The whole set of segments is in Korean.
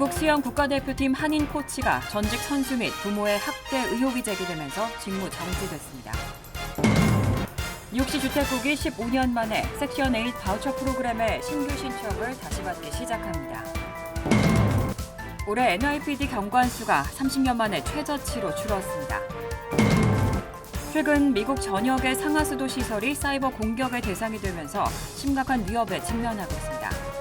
미국 수영 국가대표팀 한인 코치가 전직 선수 및 부모의 학대 의혹이 제기되면서 직무 정지됐습니다. 뉴욕시 주택국이 15년 만에 섹션 8 바우처 프로그램의 신규 신청을 다시 받기 시작합니다. 올해 NYPD 경관 수가 30년 만에 최저치로 줄었습니다. 최근 미국 전역의 상하수도 시설이 사이버 공격의 대상이 되면서 심각한 위협에 직면하고 있습니다.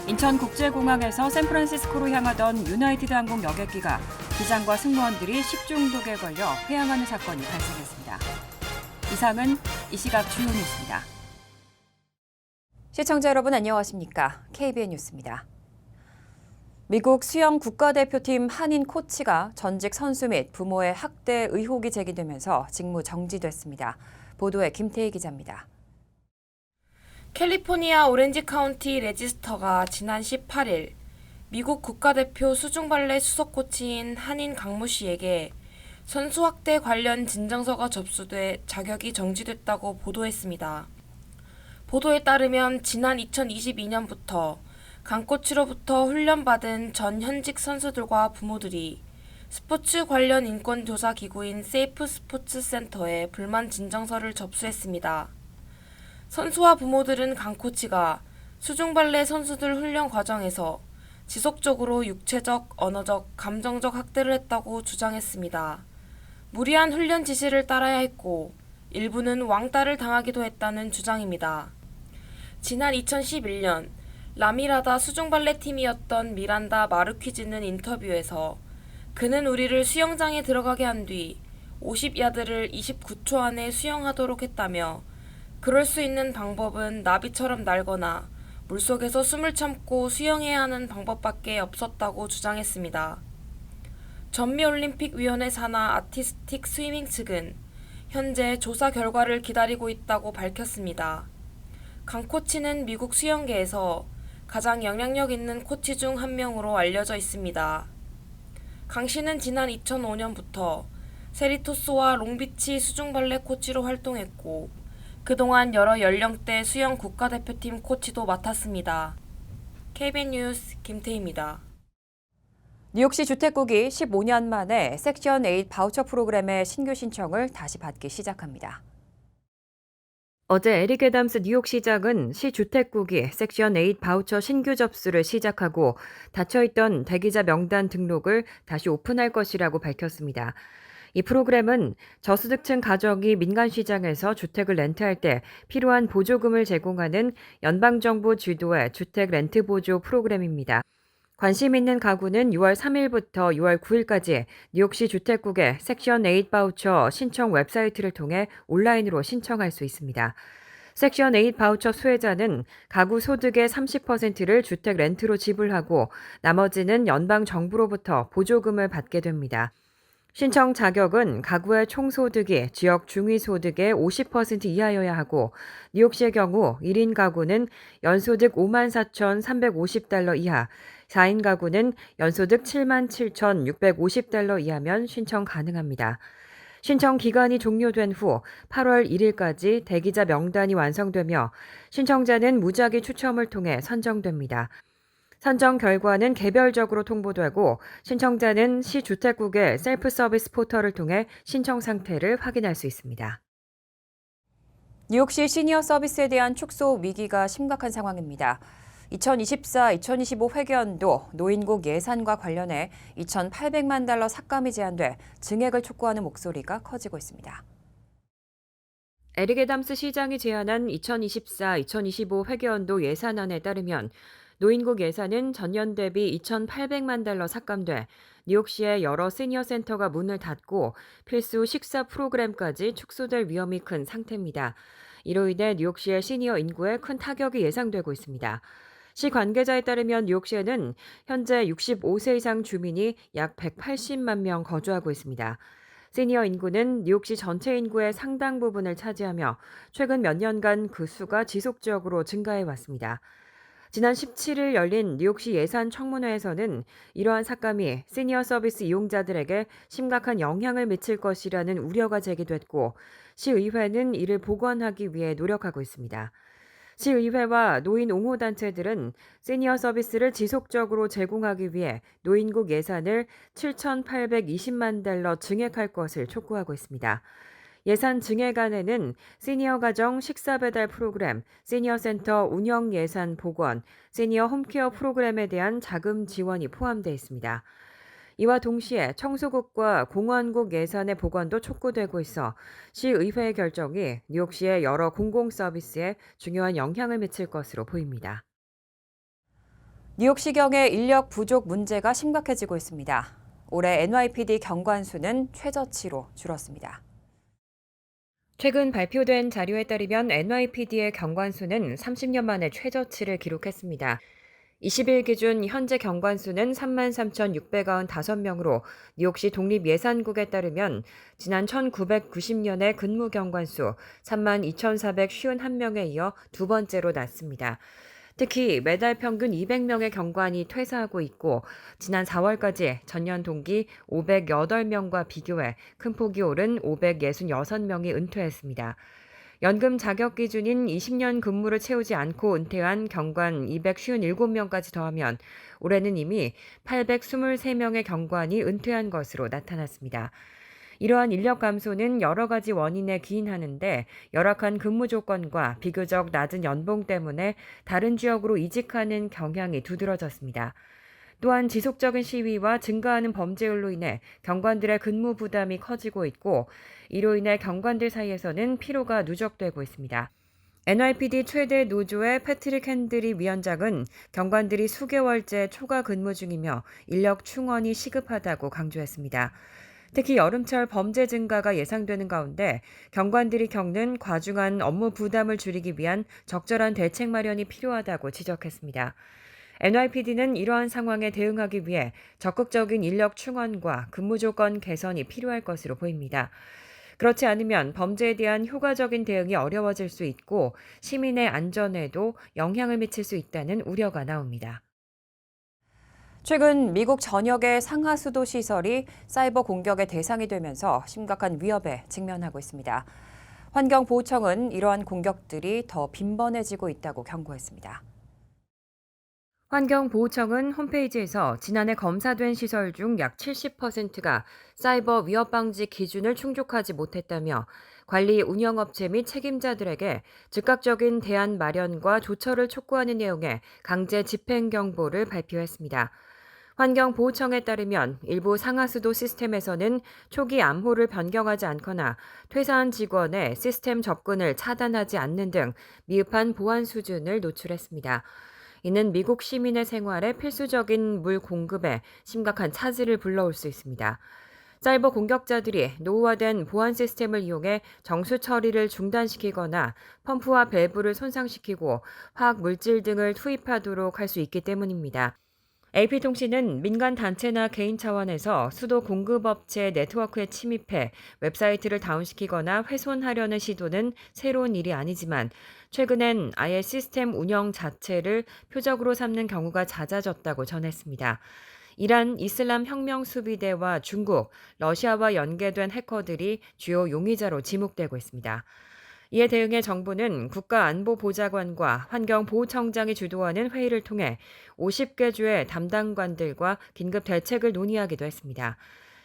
인천국제공항에서 샌프란시스코로 향하던 유나이티드 항공 여객기가 기장과 승무원들이 식중독에 걸려 회항하는 사건이 발생했습니다. 이상은 이 시각 주요 뉴스입니다. 시청자 여러분 안녕하십니까? KBN 뉴스입니다. 미국 수영 국가대표팀 한인 코치가 전직 선수 및 부모의 학대 의혹이 제기되면서 직무 정지됐습니다. 보도에 김태희 기자입니다. 캘리포니아 오렌지 카운티 레지스터가 지난 18일 미국 국가대표 수중발레 수석 코치인 한인 강모 씨에게 선수 학대 관련 진정서가 접수돼 자격이 정지됐다고 보도했습니다. 보도에 따르면 지난 2022년부터 강 코치로부터 훈련받은 전 현직 선수들과 부모들이 스포츠 관련 인권 조사 기구인 세이프 스포츠 센터에 불만 진정서를 접수했습니다. 선수와 부모들은 강 코치가 수중발레 선수들 훈련 과정에서 지속적으로 육체적, 언어적, 감정적 학대를 했다고 주장했습니다. 무리한 훈련 지시를 따라야 했고 일부는 왕따를 당하기도 했다는 주장입니다. 지난 2011년 라미라다 수중발레 팀이었던 미란다 마르퀴즈는 인터뷰에서 그는 우리를 수영장에 들어가게 한 뒤 50야드를 29초 안에 수영하도록 했다며 그럴 수 있는 방법은 나비처럼 날거나 물속에서 숨을 참고 수영해야 하는 방법밖에 없었다고 주장했습니다. 전미올림픽위원회 산하 아티스틱 스위밍 측은 현재 조사 결과를 기다리고 있다고 밝혔습니다. 강 코치는 미국 수영계에서 가장 영향력 있는 코치 중 한 명으로 알려져 있습니다. 강 씨는 지난 2005년부터 세리토스와 롱비치 수중발레 코치로 활동했고 그동안 여러 연령대 수영 국가대표팀 코치도 맡았습니다. KBN 뉴스 김태희입니다. 뉴욕시 주택국이 15년 만에 섹션 8 바우처 프로그램의 신규 신청을 다시 받기 시작합니다. 어제 에릭 애담스 뉴욕시장은 시 주택국이 섹션 8 바우처 신규 접수를 시작하고 닫혀있던 대기자 명단 등록을 다시 오픈할 것이라고 밝혔습니다. 이 프로그램은 저소득층 가정이 민간 시장에서 주택을 렌트할 때 필요한 보조금을 제공하는 연방정부 주도의 주택 렌트 보조 프로그램입니다. 관심 있는 가구는 6월 3일부터 6월 9일까지 뉴욕시 주택국의 섹션 8 바우처 신청 웹사이트를 통해 온라인으로 신청할 수 있습니다. 섹션 8 바우처 수혜자는 가구 소득의 30%를 주택 렌트로 지불하고 나머지는 연방 정부로부터 보조금을 받게 됩니다. 신청 자격은 가구의 총소득이 지역 중위소득의 50% 이하여야 하고 뉴욕시의 경우 1인 가구는 연소득 54,350달러 이하, 4인 가구는 연소득 77,650달러 이하면 신청 가능합니다. 신청 기간이 종료된 후 8월 1일까지 대기자 명단이 완성되며 신청자는 무작위 추첨을 통해 선정됩니다. 선정 결과는 개별적으로 통보되고 신청자는 시 주택국의 셀프 서비스 포털을 통해 신청 상태를 확인할 수 있습니다. 뉴욕시 시니어 서비스에 대한 축소 위기가 심각한 상황입니다. 2024-2025 회계연도 노인국 예산과 관련해 2,800만 달러 삭감이 제한돼 증액을 촉구하는 목소리가 커지고 있습니다. 에릭 애담스 시장이 제안한 2024-2025 회계연도 예산안에 따르면 노인국 예산은 전년 대비 2,800만 달러 삭감돼 뉴욕시의 여러 시니어 센터가 문을 닫고 필수 식사 프로그램까지 축소될 위험이 큰 상태입니다. 이로 인해 뉴욕시의 시니어 인구에 큰 타격이 예상되고 있습니다. 시 관계자에 따르면 뉴욕시에는 현재 65세 이상 주민이 약 180만 명 거주하고 있습니다. 시니어 인구는 뉴욕시 전체 인구의 상당 부분을 차지하며 최근 몇 년간 그 수가 지속적으로 증가해 왔습니다. 지난 17일 열린 뉴욕시 예산 청문회에서는 이러한 삭감이 시니어 서비스 이용자들에게 심각한 영향을 미칠 것이라는 우려가 제기됐고 시의회는 이를 보완하기 위해 노력하고 있습니다. 시의회와 노인 옹호단체들은 시니어 서비스를 지속적으로 제공하기 위해 노인국 예산을 7,820만 달러 증액할 것을 촉구하고 있습니다. 예산 증액안에는 시니어 가정 식사 배달 프로그램, 시니어 센터 운영 예산 복원, 시니어 홈케어 프로그램에 대한 자금 지원이 포함되어 있습니다. 이와 동시에 청소국과 공원국 예산의 복원도 촉구되고 있어 시의회의 결정이 뉴욕시의 여러 공공 서비스에 중요한 영향을 미칠 것으로 보입니다. 뉴욕시경의 인력 부족 문제가 심각해지고 있습니다. 올해 NYPD 경관 수는 최저치로 줄었습니다. 최근 발표된 자료에 따르면 NYPD의 경관 수는 30년 만에 최저치를 기록했습니다. 20일 기준 현재 경관 수는 33,695명으로 뉴욕시 독립예산국에 따르면 지난 1990년의 근무 경관 수 32,451명에 이어 두 번째로 낮습니다. 특히 매달 평균 200명의 경관이 퇴사하고 있고 지난 4월까지 전년 동기 508명과 비교해 큰 폭이 오른 566명이 은퇴했습니다. 연금 자격 기준인 20년 근무를 채우지 않고 은퇴한 경관 257명까지 더하면 올해는 이미 823명의 경관이 은퇴한 것으로 나타났습니다. 이러한 인력 감소는 여러 가지 원인에 기인하는데 열악한 근무 조건과 비교적 낮은 연봉 때문에 다른 지역으로 이직하는 경향이 두드러졌습니다. 또한 지속적인 시위와 증가하는 범죄율로 인해 경관들의 근무 부담이 커지고 있고 이로 인해 경관들 사이에서는 피로가 누적되고 있습니다. NYPD 최대 노조의 패트릭 핸드리 위원장은 경관들이 수개월째 초과 근무 중이며 인력 충원이 시급하다고 강조했습니다. 특히 여름철 범죄 증가가 예상되는 가운데 경관들이 겪는 과중한 업무 부담을 줄이기 위한 적절한 대책 마련이 필요하다고 지적했습니다. NYPD는 이러한 상황에 대응하기 위해 적극적인 인력 충원과 근무 조건 개선이 필요할 것으로 보입니다. 그렇지 않으면 범죄에 대한 효과적인 대응이 어려워질 수 있고 시민의 안전에도 영향을 미칠 수 있다는 우려가 나옵니다. 최근 미국 전역의 상하수도 시설이 사이버 공격의 대상이 되면서 심각한 위협에 직면하고 있습니다. 환경보호청은 이러한 공격들이 더 빈번해지고 있다고 경고했습니다. 환경보호청은 홈페이지에서 지난해 검사된 시설 중 약 70%가 사이버 위협 방지 기준을 충족하지 못했다며 관리 운영업체 및 책임자들에게 즉각적인 대안 마련과 조처를 촉구하는 내용의 강제 집행 경보를 발표했습니다. 환경보호청에 따르면 일부 상하수도 시스템에서는 초기 암호를 변경하지 않거나 퇴사한 직원의 시스템 접근을 차단하지 않는 등 미흡한 보안 수준을 노출했습니다. 이는 미국 시민의 생활에 필수적인 물 공급에 심각한 차질을 불러올 수 있습니다. 사이버 공격자들이 노후화된 보안 시스템을 이용해 정수 처리를 중단시키거나 펌프와 밸브를 손상시키고 화학 물질 등을 투입하도록 할 수 있기 때문입니다. AP통신은 민간 단체나 개인 차원에서 수도 공급업체 네트워크에 침입해 웹사이트를 다운시키거나 훼손하려는 시도는 새로운 일이 아니지만 최근엔 아예 시스템 운영 자체를 표적으로 삼는 경우가 잦아졌다고 전했습니다. 이란 이슬람 혁명 수비대와 중국, 러시아와 연계된 해커들이 주요 용의자로 지목되고 있습니다. 이에 대응해 정부는 국가안보보좌관과 환경보호청장이 주도하는 회의를 통해 50개 주의 담당관들과 긴급 대책을 논의하기도 했습니다.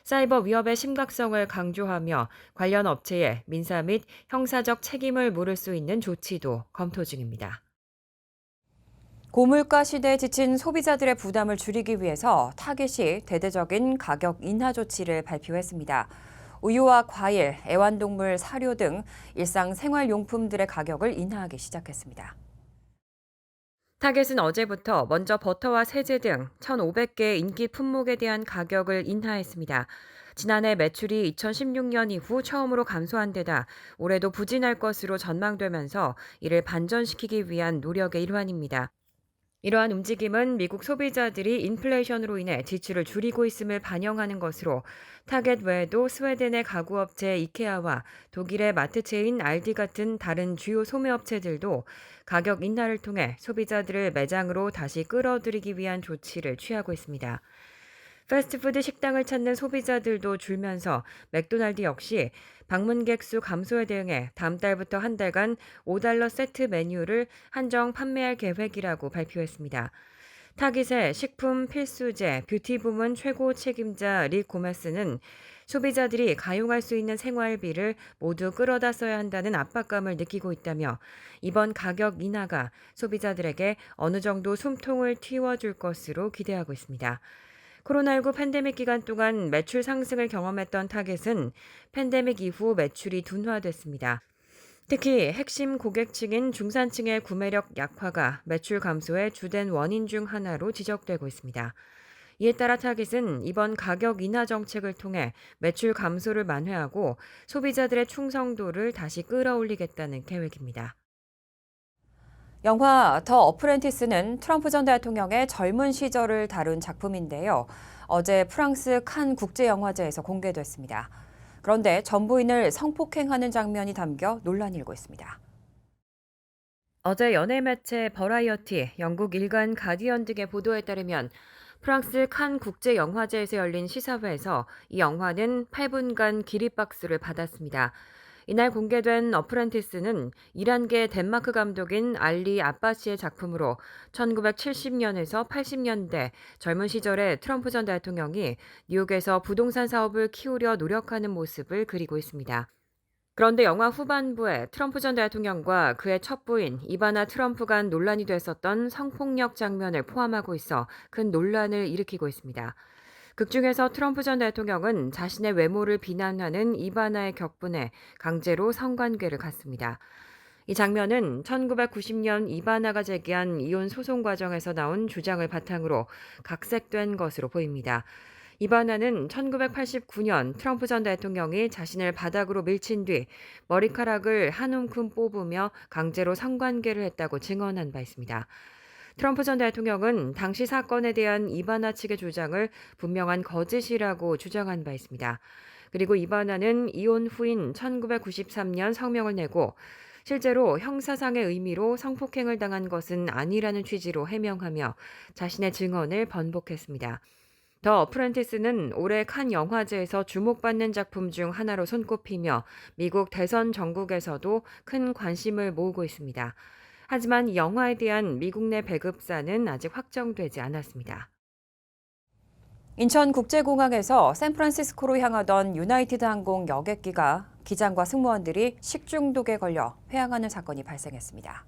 사이버 위협의 심각성을 강조하며 관련 업체에 민사 및 형사적 책임을 물을 수 있는 조치도 검토 중입니다. 고물가 시대에 지친 소비자들의 부담을 줄이기 위해서 타겟이 대대적인 가격 인하 조치를 발표했습니다. 우유와 과일, 애완동물 사료 등 일상 생활용품들의 가격을 인하하기 시작했습니다. 타겟은 어제부터 먼저 버터와 세제 등 1,500개 인기 품목에 대한 가격을 인하했습니다. 지난해 매출이 2016년 이후 처음으로 감소한 데다 올해도 부진할 것으로 전망되면서 이를 반전시키기 위한 노력의 일환입니다. 이러한 움직임은 미국 소비자들이 인플레이션으로 인해 지출을 줄이고 있음을 반영하는 것으로 타겟 외에도 스웨덴의 가구업체 이케아와 독일의 마트 체인 알디 같은 다른 주요 소매업체들도 가격 인하를 통해 소비자들을 매장으로 다시 끌어들이기 위한 조치를 취하고 있습니다. 패스트푸드 식당을 찾는 소비자들도 줄면서 맥도날드 역시 방문객 수 감소에 대응해 다음 달부터 한 달간 $5 세트 메뉴를 한정 판매할 계획이라고 발표했습니다. 타깃의 식품 필수제 뷰티 부문 최고 책임자 릭 고메스는 소비자들이 가용할 수 있는 생활비를 모두 끌어다 써야 한다는 압박감을 느끼고 있다며 이번 가격 인하가 소비자들에게 어느 정도 숨통을 틔워줄 것으로 기대하고 있습니다. 코로나19 팬데믹 기간 동안 매출 상승을 경험했던 타겟은 팬데믹 이후 매출이 둔화됐습니다. 특히 핵심 고객층인 중산층의 구매력 약화가 매출 감소의 주된 원인 중 하나로 지적되고 있습니다. 이에 따라 타깃은 이번 가격 인하 정책을 통해 매출 감소를 만회하고 소비자들의 충성도를 다시 끌어올리겠다는 계획입니다. 영화 더 어프렌티스는 트럼프 전 대통령의 젊은 시절을 다룬 작품인데요. 어제 프랑스 칸 국제영화제에서 공개됐습니다. 그런데 전부인을 성폭행하는 장면이 담겨 논란이 일고 있습니다. 어제 연예 매체 버라이어티, 영국 일간 가디언 등의 보도에 따르면 프랑스 칸 국제영화제에서 열린 시사회에서 이 영화는 8분간 기립박수를 받았습니다. 이날 공개된 어프렌티스는 이란계 덴마크 감독인 알리 아바시의 작품으로 1970년에서 80년대 젊은 시절에 트럼프 전 대통령이 뉴욕에서 부동산 사업을 키우려 노력하는 모습을 그리고 있습니다. 그런데 영화 후반부에 트럼프 전 대통령과 그의 첫 부인 이바나 트럼프 간 논란이 됐었던 성폭력 장면을 포함하고 있어 큰 논란을 일으키고 있습니다. 극중에서 트럼프 전 대통령은 자신의 외모를 비난하는 이바나의 격분에 강제로 성관계를 갖습니다. 이 장면은 1990년 이바나가 제기한 이혼 소송 과정에서 나온 주장을 바탕으로 각색된 것으로 보입니다. 이바나는 1989년 트럼프 전 대통령이 자신을 바닥으로 밀친 뒤 머리카락을 한 움큼 뽑으며 강제로 성관계를 했다고 증언한 바 있습니다. 트럼프 전 대통령은 당시 사건에 대한 이바나 측의 주장을 분명한 거짓이라고 주장한 바 있습니다. 그리고 이바나는 이혼 후인 1993년 성명을 내고 실제로 형사상의 의미로 성폭행을 당한 것은 아니라는 취지로 해명하며 자신의 증언을 번복했습니다. 더 어프렌티스는 올해 칸 영화제에서 주목받는 작품 중 하나로 손꼽히며 미국 대선 전국에서도 큰 관심을 모으고 있습니다. 하지만 이 영화에 대한 미국 내 배급사는 아직 확정되지 않았습니다. 인천국제공항에서 샌프란시스코로 향하던 유나이티드 항공 여객기가 기장과 승무원들이 식중독에 걸려 회항하는 사건이 발생했습니다.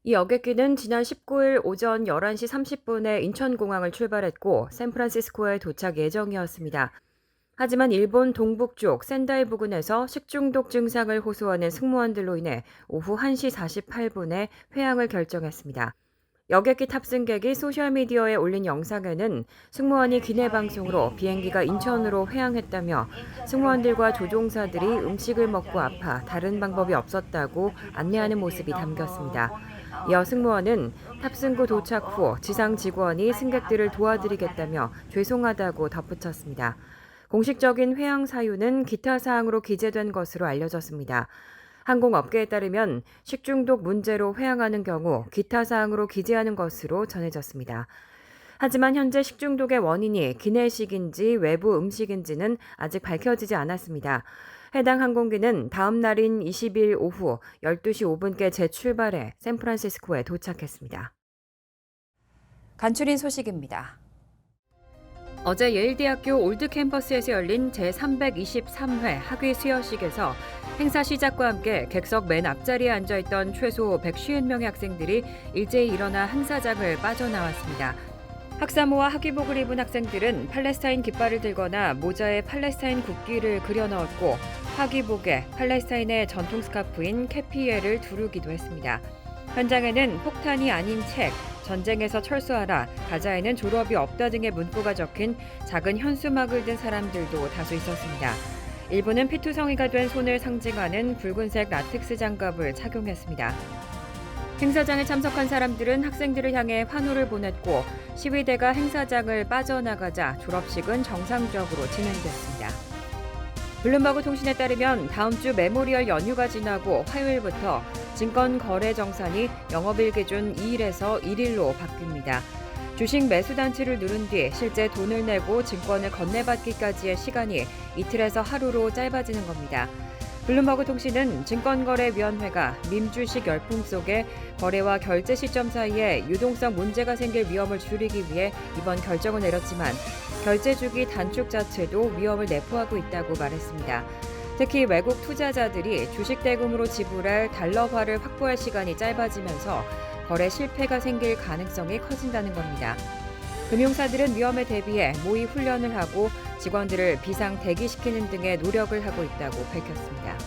이 여객기는 지난 19일 오전 11시 30분에 인천공항을 출발했고 샌프란시스코에 도착 예정이었습니다. 하지만 일본 동북쪽 센다이 부근에서 식중독 증상을 호소하는 승무원들로 인해 오후 1시 48분에 회항을 결정했습니다. 여객기 탑승객이 소셜미디어에 올린 영상에는 승무원이 기내 방송으로 비행기가 인천으로 회항했다며 승무원들과 조종사들이 음식을 먹고 아파 다른 방법이 없었다고 안내하는 모습이 담겼습니다. 이어 승무원은 탑승구 도착 후 지상 직원이 승객들을 도와드리겠다며 죄송하다고 덧붙였습니다. 공식적인 회항 사유는 기타 사항으로 기재된 것으로 알려졌습니다. 항공업계에 따르면 식중독 문제로 회항하는 경우 기타 사항으로 기재하는 것으로 전해졌습니다. 하지만 현재 식중독의 원인이 기내식인지 외부 음식인지는 아직 밝혀지지 않았습니다. 해당 항공기는 다음 날인 20일 오후 12시 5분께 재출발해 샌프란시스코에 도착했습니다. 간추린 소식입니다. 어제 예일대학교 올드 캠퍼스에서 열린 제323회 학위 수여식에서 행사 시작과 함께 객석 맨 앞자리에 앉아있던 최소 150명의 학생들이 일제히 일어나 행사장을 빠져나왔습니다. 학사모와 학위복을 입은 학생들은 팔레스타인 깃발을 들거나 모자에 팔레스타인 국기를 그려 넣었고 학위복에 팔레스타인의 전통 스카프인 캐피에를 두르기도 했습니다. 현장에는 폭탄이 아닌 책, 전쟁에서 철수하라, 가자에는 졸업이 없다 등의 문구가 적힌 작은 현수막을 든 사람들도 다수 있었습니다. 일부는 피투성이가 된 손을 상징하는 붉은색 라텍스 장갑을 착용했습니다. 행사장에 참석한 사람들은 학생들을 향해 환호를 보냈고 시위대가 행사장을 빠져나가자 졸업식은 정상적으로 진행됐습니다. 블룸버그 통신에 따르면 다음 주 메모리얼 연휴가 지나고 화요일부터 증권거래정산이 영업일 기준 2일에서 1일로 바뀝니다. 주식 매수 단추를 누른 뒤 실제 돈을 내고 증권을 건네받기까지의 시간이 이틀에서 하루로 짧아지는 겁니다. 블룸버그 통신은 증권거래위원회가 밈주식 열풍 속에 거래와 결제 시점 사이에 유동성 문제가 생길 위험을 줄이기 위해 이번 결정을 내렸지만 결제 주기 단축 자체도 위험을 내포하고 있다고 말했습니다. 특히 외국 투자자들이 주식 대금으로 지불할 달러화를 확보할 시간이 짧아지면서 거래 실패가 생길 가능성이 커진다는 겁니다. 금융사들은 위험에 대비해 모의 훈련을 하고 직원들을 비상 대기시키는 등의 노력을 하고 있다고 밝혔습니다.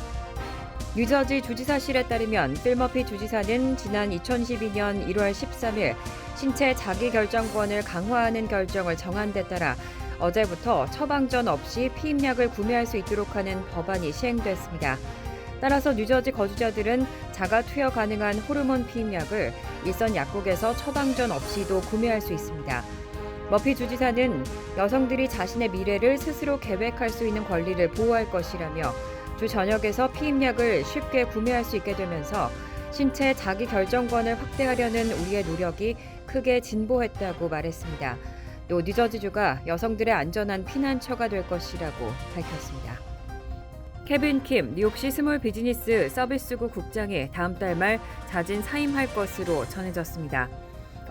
뉴저지 주지사실에 따르면 필머피 주지사는 지난 2012년 1월 13일 신체 자기결정권을 강화하는 결정을 정한 데 따라 어제부터 처방전 없이 피임약을 구매할 수 있도록 하는 법안이 시행됐습니다. 따라서 뉴저지 거주자들은 자가 투여 가능한 호르몬 피임약을 일선 약국에서 처방전 없이도 구매할 수 있습니다. 머피 주지사는 여성들이 자신의 미래를 스스로 계획할 수 있는 권리를 보호할 것이라며 주 전역에서 피임약을 쉽게 구매할 수 있게 되면서 신체 자기 결정권을 확대하려는 우리의 노력이 크게 진보했다고 말했습니다. 또 뉴저지주가 여성들의 안전한 피난처가 될 것이라고 밝혔습니다. 케빈 킴 뉴욕시 스몰 비즈니스 서비스국 국장이 다음 달 말 자진 사임할 것으로 전해졌습니다.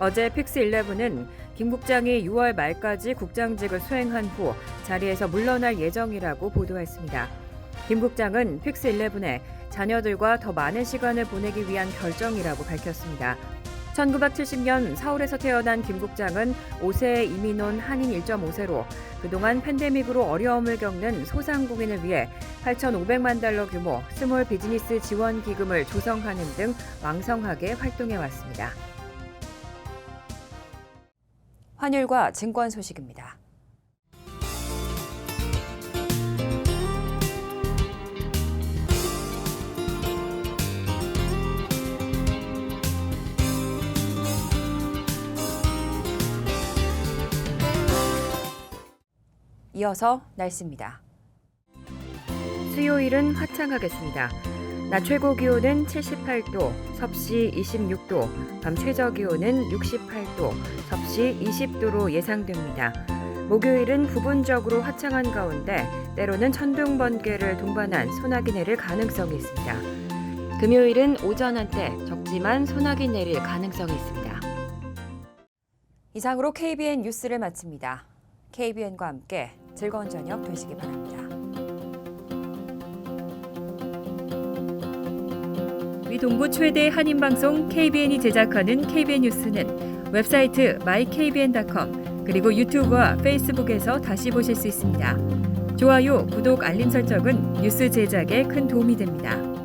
어제 픽스11은 김 국장이 6월 말까지 국장직을 수행한 후 자리에서 물러날 예정이라고 보도했습니다. 김 국장은 픽스11에 자녀들과 더 많은 시간을 보내기 위한 결정이라고 밝혔습니다. 1970년 서울에서 태어난 김 국장은 5세에 이민 온 한인 1.5세로 그동안 팬데믹으로 어려움을 겪는 소상공인을 위해 8,500만 달러 규모 스몰 비즈니스 지원 기금을 조성하는 등 왕성하게 활동해왔습니다. 환율과 증권 소식입니다. 이어서 날씨입니다. 수요일은 화창하겠습니다. 낮 최고 기온은 78도, 섭씨 26도, 밤 최저 기온은 68도, 섭씨 20도로 예상됩니다. 목요일은 부분적으로 화창한 가운데 때로는 천둥 번개를 동반한 소나기 내릴 가능성이 있습니다. 금요일은 오전 한때 적지만 소나기 내릴 가능성이 있습니다. 이상으로 KBN 뉴스를 마칩니다. KBN과 함께 즐거운 저녁 되시기 바랍니다. 미 동부 최대 한인 방송 KBN이 제작하는 KBN 뉴스는 웹사이트 mykbn.com 그리고 유튜브와 페이스북에서 다시 보실 수 있습니다. 좋아요, 구독, 알림 설정은 뉴스 제작에 큰 도움이 됩니다.